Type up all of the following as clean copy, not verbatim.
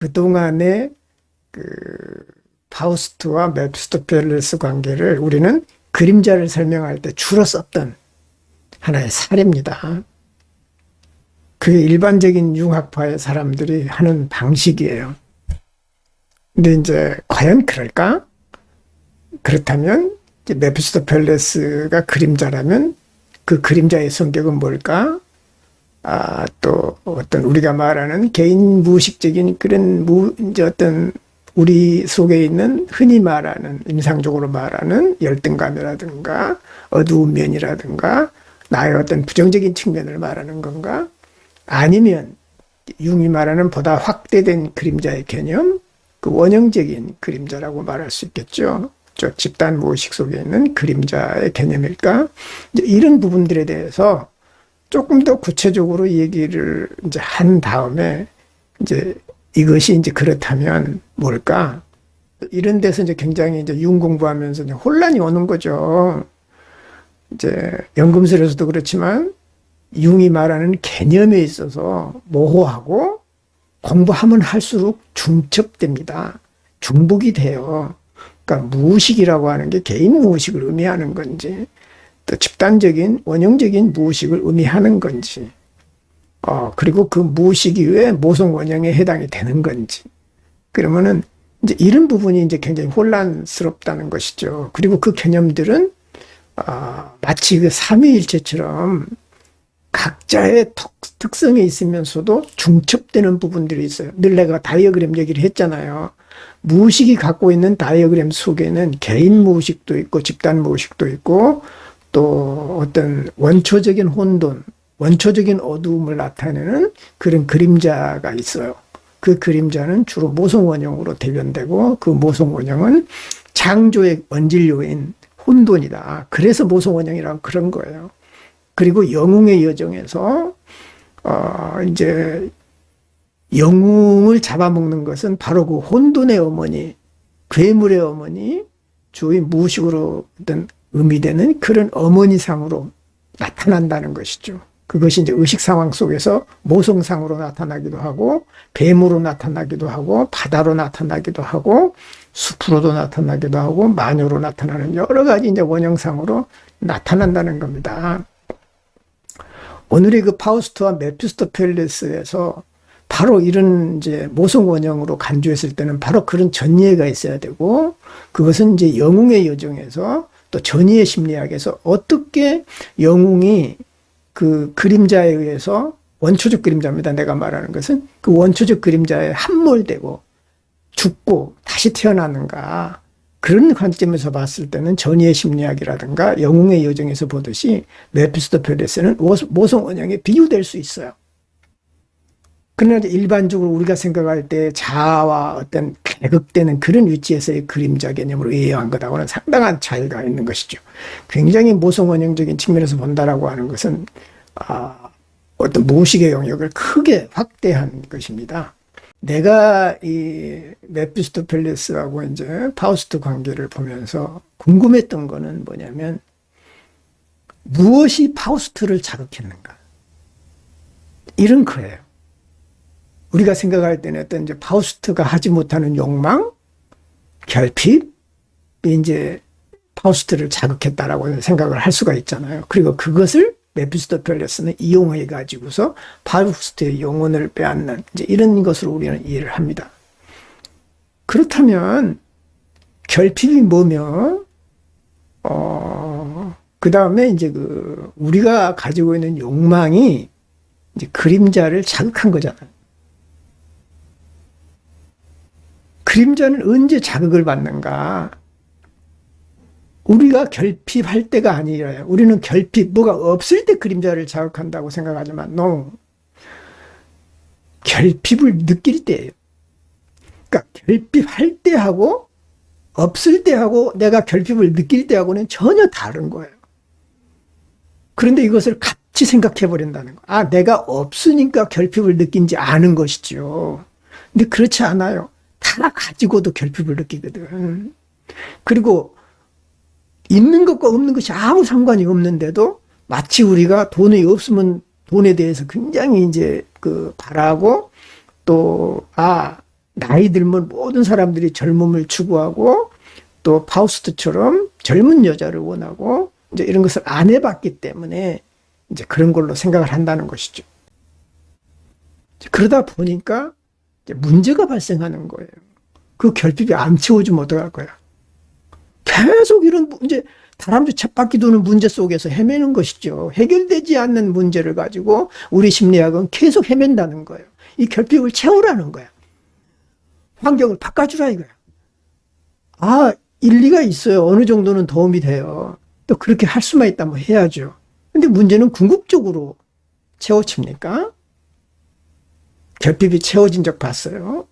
그동안의 그 파우스트와 메피스토펠레스 관계를 우리는 그림자를 설명할 때 주로 썼던 하나의 사례입니다. 그게 일반적인 융합파의 사람들이 하는 방식이에요. 근데 이제 과연 그럴까? 그렇다면 메피스토펠레스가 그림자라면 그 그림자의 성격은 뭘까? 또 어떤 우리가 말하는 개인 무의식적인 그런 이제 어떤 우리 속에 있는 흔히 말하는 임상적으로 말하는 열등감이라든가 어두운 면이라든가 나의 어떤 부정적인 측면을 말하는 건가? 아니면 융이 말하는 보다 확대된 그림자의 개념, 그 원형적인 그림자라고 말할 수 있겠죠. 저 집단 무의식 속에 있는 그림자의 개념일까? 이제 이런 부분들에 대해서 조금 더 구체적으로 얘기를 이제 한 다음에 이제 이것이 이제 그렇다면 뭘까? 이런 데서 이제 굉장히 이제 융 공부하면서 이제 혼란이 오는 거죠. 이제 연금술에서도 그렇지만 융이 말하는 개념에 있어서 모호하고 공부하면 할수록 중첩됩니다. 중복이 돼요. 그러니까 무의식이라고 하는 게 개인 무의식을 의미하는 건지 또 집단적인 원형적인 무의식을 의미하는 건지 그리고 그 무의식이 왜 모성 원형에 해당이 되는 건지 그러면은 이제 이런 부분이 이제 굉장히 혼란스럽다는 것이죠. 그리고 그 개념들은 마치 그 삼위일체처럼 각자의 특성이 있으면서도 중첩되는 부분들이 있어요. 늘 내가 다이어그램 얘기를 했잖아요. 무의식이 갖고 있는 다이어그램 속에는 개인 무의식도 있고 집단 무의식도 있고 또 어떤 원초적인 혼돈, 원초적인 어두움을 나타내는 그런 그림자가 있어요. 그 그림자는 주로 모성원형으로 대변되고 그 모성원형은 창조의 원진료인 혼돈이다. 그래서 모성원형이라고 그런 거예요. 그리고 영웅의 여정에서 이제 영웅을 잡아먹는 것은 바로 그 혼돈의 어머니, 괴물의 어머니, 주의 무의식으로 어떤 의미되는 그런 어머니상으로 나타난다는 것이죠. 그것이 이제 의식 상황 속에서 모성상으로 나타나기도 하고, 뱀으로 나타나기도 하고, 바다로 나타나기도 하고, 숲으로도 나타나기도 하고, 마녀로 나타나는 여러 가지 이제 원형상으로 나타난다는 겁니다. 오늘의 그 파우스트와 메피스토펠레스에서 바로 이런 이제 모성 원형으로 간주했을 때는 바로 그런 전이해가 있어야 되고, 그것은 이제 영웅의 여정에서 또 전이해 심리학에서 어떻게 영웅이 그 그림자에 의해서 원초적 그림자입니다. 내가 말하는 것은 그 원초적 그림자에 함몰되고 죽고 다시 태어나는가. 그런 관점에서 봤을 때는 전이해 심리학이라든가 영웅의 여정에서 보듯이 메피스토펠레스는 모성 원형에 비유될 수 있어요. 그러나 일반적으로 우리가 생각할 때 자아와 어떤 계급되는 그런 위치에서의 그림자 개념으로 이해한 것하고는 상당한 차이가 있는 것이죠. 굉장히 모성원형적인 측면에서 본다라고 하는 것은 어떤 무의식의 영역을 크게 확대한 것입니다. 내가 이 메피스토펠레스하고 이제 파우스트 관계를 보면서 궁금했던 거는 뭐냐면 무엇이 파우스트를 자극했는가? 이런 거예요. 우리가 생각할 때는 어떤 이제 파우스트가 하지 못하는 욕망, 결핍이 이제 파우스트를 자극했다라고 생각을 할 수가 있잖아요. 그리고 그것을 메피스토펠레스는 이용해 가지고서 파우스트의 영혼을 빼앗는 이제 이런 것으로 우리는 이해를 합니다. 그렇다면 결핍이 뭐며, 그 다음에 이제 그 우리가 가지고 있는 욕망이 이제 그림자를 자극한 거잖아요. 그림자는 언제 자극을 받는가? 우리가 결핍할 때가 아니라 우리는 결핍, 뭐가 없을 때 그림자를 자극한다고 생각하지만 no. 결핍을 느낄 때예요. 그러니까 결핍할 때하고 없을 때하고 내가 결핍을 느낄 때하고는 전혀 다른 거예요. 그런데 이것을 같이 생각해 버린다는 거. 내가 없으니까 결핍을 느낀지 아는 것이죠. 근데 그렇지 않아요. 다 가지고도 결핍을 느끼거든. 그리고 있는 것과 없는 것이 아무 상관이 없는데도 마치 우리가 돈이 없으면 돈에 대해서 굉장히 이제 그 바라고 또 나이 들면 모든 사람들이 젊음을 추구하고 또 파우스트처럼 젊은 여자를 원하고 이제 이런 것을 안 해봤기 때문에 이제 그런 걸로 생각을 한다는 것이죠. 그러다 보니까 이제 문제가 발생하는 거예요. 그 결핍이 안 채워지면 어떡할 거야? 계속 이런 문제, 다람쥐 쳇바퀴 도는 문제 속에서 헤매는 것이죠. 해결되지 않는 문제를 가지고 우리 심리학은 계속 헤맨다는 거예요. 이 결핍을 채우라는 거야. 환경을 바꿔주라 이거야. 아, 일리가 있어요. 어느 정도는 도움이 돼요. 또 그렇게 할 수만 있다면 해야죠. 근데 문제는 궁극적으로 채워집니까? 결핍이 채워진 적 봤어요?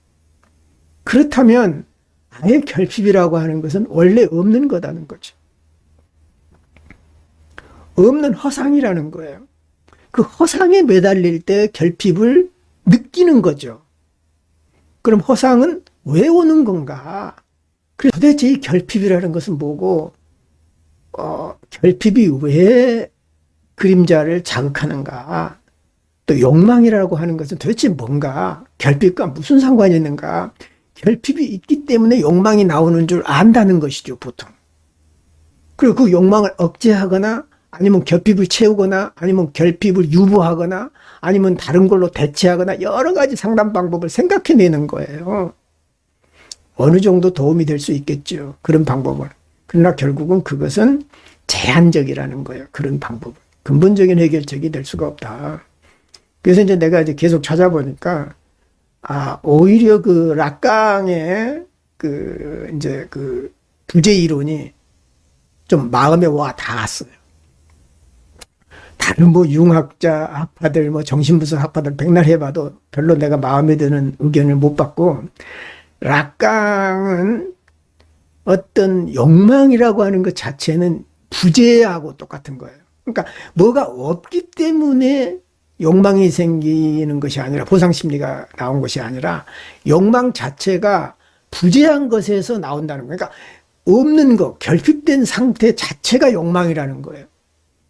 그렇다면 아예 결핍이라고 하는 것은 원래 없는 거다는 거죠. 없는 허상이라는 거예요. 그 허상에 매달릴 때 결핍을 느끼는 거죠. 그럼 허상은 왜 오는 건가? 그래서 도대체 이 결핍이라는 것은 뭐고, 결핍이 왜 그림자를 자극하는가? 또 욕망이라고 하는 것은 도대체 뭔가? 결핍과 무슨 상관이 있는가? 결핍이 있기 때문에 욕망이 나오는 줄 안다는 것이죠, 보통. 그리고 그 욕망을 억제하거나 아니면 결핍을 채우거나 아니면 결핍을 유보하거나 아니면 다른 걸로 대체하거나 여러 가지 상담 방법을 생각해내는 거예요. 어느 정도 도움이 될 수 있겠죠. 그런 방법을. 그러나 결국은 그것은 제한적이라는 거예요. 그런 방법은. 근본적인 해결책이 될 수가 없다. 그래서 이제 내가 이제 계속 찾아보니까, 오히려 그 락강의 이제 부재 이론이 좀 마음에 와 닿았어요. 다른 뭐 융학자 학파들, 뭐 정신분석 학파들 백날 해봐도 별로 내가 마음에 드는 의견을 못 받고, 락강은 어떤 욕망이라고 하는 것 자체는 부재하고 똑같은 거예요. 그러니까 뭐가 없기 때문에 욕망이 생기는 것이 아니라, 보상심리가 나온 것이 아니라 욕망 자체가 부재한 것에서 나온다는 거예요. 그러니까 없는 것, 결핍된 상태 자체가 욕망이라는 거예요.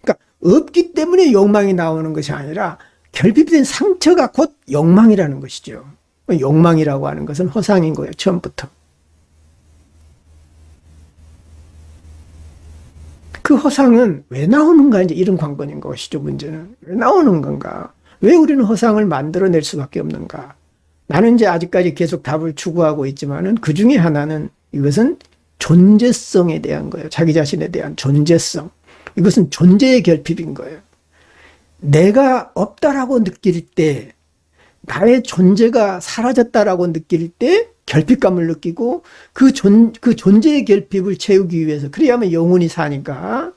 그러니까 없기 때문에 욕망이 나오는 것이 아니라 결핍된 상처가 곧 욕망이라는 것이죠. 욕망이라고 하는 것은 허상인 거예요, 처음부터. 그 허상은 왜 나오는가, 이제 이런 관건인 것이죠, 문제는. 왜 나오는 건가? 왜 우리는 허상을 만들어낼 수밖에 없는가? 나는 이제 아직까지 계속 답을 추구하고 있지만은 그 중에 하나는 이것은 존재성에 대한 거예요. 자기 자신에 대한 존재성. 이것은 존재의 결핍인 거예요. 내가 없다라고 느낄 때, 나의 존재가 사라졌다라고 느낄 때 결핍감을 느끼고 그 존재의 결핍을 채우기 위해서, 그래야만 영혼이 사니까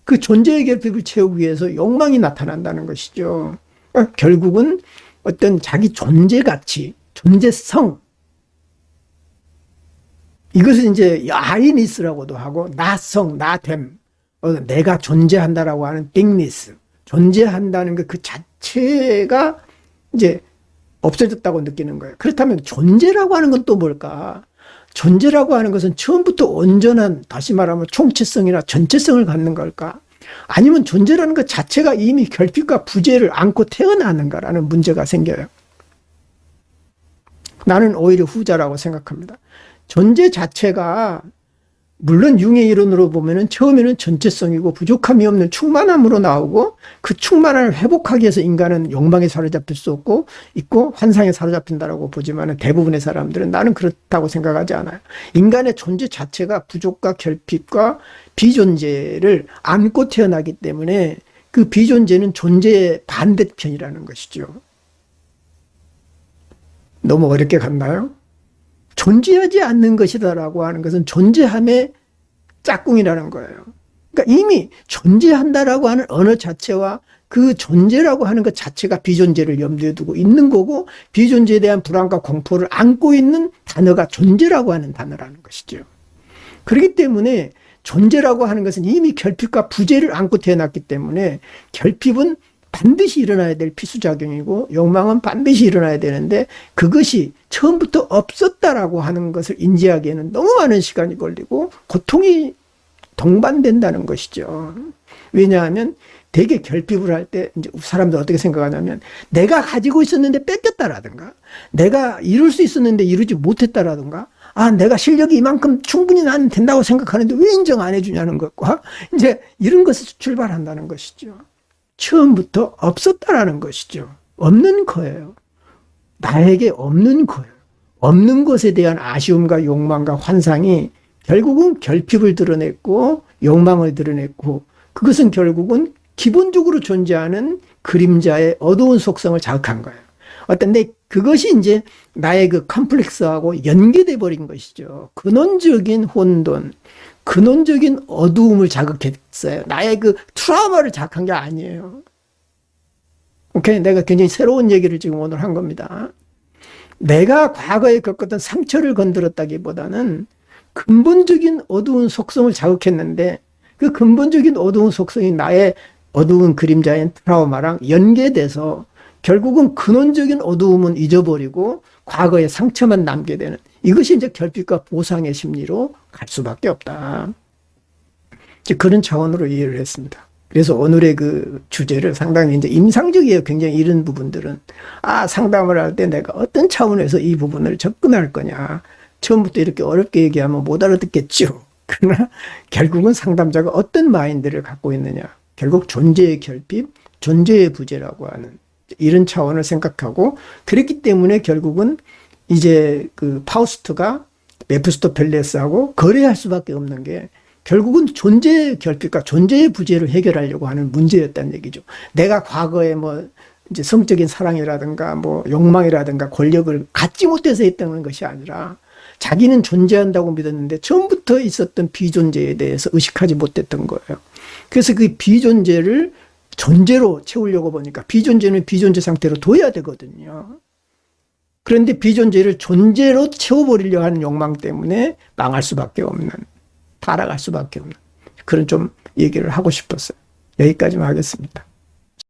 그 존재의 결핍을 채우기 위해서 욕망이 나타난다는 것이죠. 그러니까 결국은 어떤 자기 존재 가치, 존재성, 이것을 이제 아이니스라고도 하고 나성, 나됨, 내가 존재한다라고 하는 띵니스, 존재한다는 그 자체가 이제 없어졌다고 느끼는 거예요. 그렇다면 존재라고 하는 건 또 뭘까? 존재라고 하는 것은 처음부터 온전한, 다시 말하면 총체성이나 전체성을 갖는 걸까? 아니면 존재라는 것 자체가 이미 결핍과 부재를 안고 태어나는가라는 문제가 생겨요. 나는 오히려 후자라고 생각합니다. 존재 자체가 물론 융의 이론으로 보면은 처음에는 전체성이고 부족함이 없는 충만함으로 나오고, 그 충만함을 회복하기 위해서 인간은 욕망에 사로잡힐 수 있고 환상에 사로잡힌다라고 보지만 대부분의 사람들은 나는 그렇다고 생각하지 않아요. 인간의 존재 자체가 부족과 결핍과 비존재를 안고 태어나기 때문에 그 비존재는 존재의 반대편이라는 것이죠. 너무 어렵게 갔나요? 존재하지 않는 것이다라고 하는 것은 존재함의 짝꿍이라는 거예요. 그러니까 이미 존재한다라고 하는 언어 자체와 그 존재라고 하는 것 자체가 비존재를 염두에 두고 있는 거고, 비존재에 대한 불안과 공포를 안고 있는 단어가 존재라고 하는 단어라는 것이죠. 그렇기 때문에 존재라고 하는 것은 이미 결핍과 부재를 안고 태어났기 때문에 결핍은 반드시 일어나야 될 필수작용이고 욕망은 반드시 일어나야 되는데, 그것이 처음부터 없었다라고 하는 것을 인지하기에는 너무 많은 시간이 걸리고 고통이 동반된다는 것이죠. 왜냐하면 되게 결핍을 할 때 이제 사람들 어떻게 생각하냐면 내가 가지고 있었는데 뺏겼다라든가 내가 이룰 수 있었는데 이루지 못했다라든가 아 내가 실력이 이만큼 충분히 나는 된다고 생각하는데 왜 인정 안 해주냐는 것과 이제 이런 것에서 출발한다는 것이죠. 처음부터 없었다라는 것이죠. 없는 거예요. 나에게 없는 거예요. 없는 것에 대한 아쉬움과 욕망과 환상이 결국은 결핍을 드러냈고 욕망을 드러냈고 그것은 결국은 기본적으로 존재하는 그림자의 어두운 속성을 자극한 거예요. 어떤데 그것이 이제 나의 그 컴플렉스하고 연계돼 버린 것이죠. 근원적인 혼돈, 근원적인 어두움을 자극했어요. 나의 그 트라우마를 자극한 게 아니에요. 오케이, 내가 굉장히 새로운 얘기를 지금 오늘 한 겁니다. 내가 과거에 겪었던 상처를 건드렸다기보다는 근본적인 어두운 속성을 자극했는데 그 근본적인 어두운 속성이 나의 어두운 그림자인 트라우마랑 연계돼서 결국은 근원적인 어두움은 잊어버리고 과거의 상처만 남게 되는 이것이 이제 결핍과 보상의 심리로 갈 수밖에 없다. 이제 그런 차원으로 이해를 했습니다. 그래서 오늘의 그 주제를 상당히 이제 임상적이에요. 굉장히 이런 부분들은. 아, 상담을 할 때 내가 어떤 차원에서 이 부분을 접근할 거냐. 처음부터 이렇게 어렵게 얘기하면 못 알아듣겠죠. 그러나 결국은 상담자가 어떤 마인드를 갖고 있느냐. 결국 존재의 결핍, 존재의 부재라고 하는 이런 차원을 생각하고 그랬기 때문에 결국은 이제 그 파우스트가 메피스토펠레스하고 거래할 수밖에 없는 게 결국은 존재의 결핍과 존재의 부재를 해결하려고 하는 문제였다는 얘기죠. 내가 과거에 뭐 이제 성적인 사랑이라든가 뭐 욕망이라든가 권력을 갖지 못해서 했다는 것이 아니라 자기는 존재한다고 믿었는데 처음부터 있었던 비존재에 대해서 의식하지 못했던 거예요. 그래서 그 비존재를 존재로 채우려고 보니까 비존재는 비존재 상태로 둬야 되거든요. 그런데 비존재를 존재로 채워버리려 하는 욕망 때문에 망할 수밖에 없는, 타락할 수밖에 없는 그런 좀 얘기를 하고 싶었어요. 여기까지만 하겠습니다.